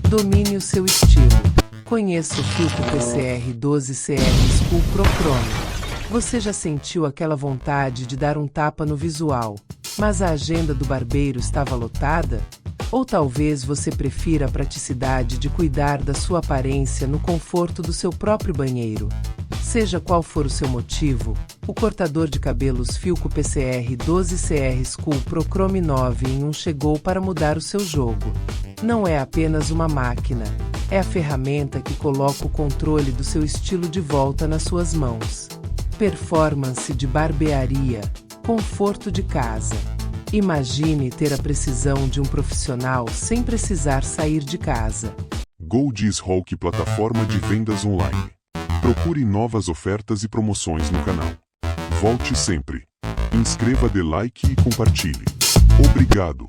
Domine o seu estilo. Conheça o Philco PCR 12CR School Pro Chrome. Você já sentiu aquela vontade de dar um tapa no visual, mas a agenda do barbeiro estava lotada? Ou talvez você prefira a praticidade de cuidar da sua aparência no conforto do seu próprio banheiro? Seja qual for o seu motivo, o cortador de cabelos Philco PCR 12CR School Pro Chrome 9 em 1 chegou para mudar o seu jogo. Não é apenas uma máquina, é a ferramenta que coloca o controle do seu estilo de volta nas suas mãos. Performance de barbearia, conforto de casa. Imagine ter a precisão de um profissional sem precisar sair de casa. Goldis Hulk, plataforma de vendas online. Procure novas ofertas e promoções no canal. Volte sempre. Inscreva, dê like e compartilhe. Obrigado.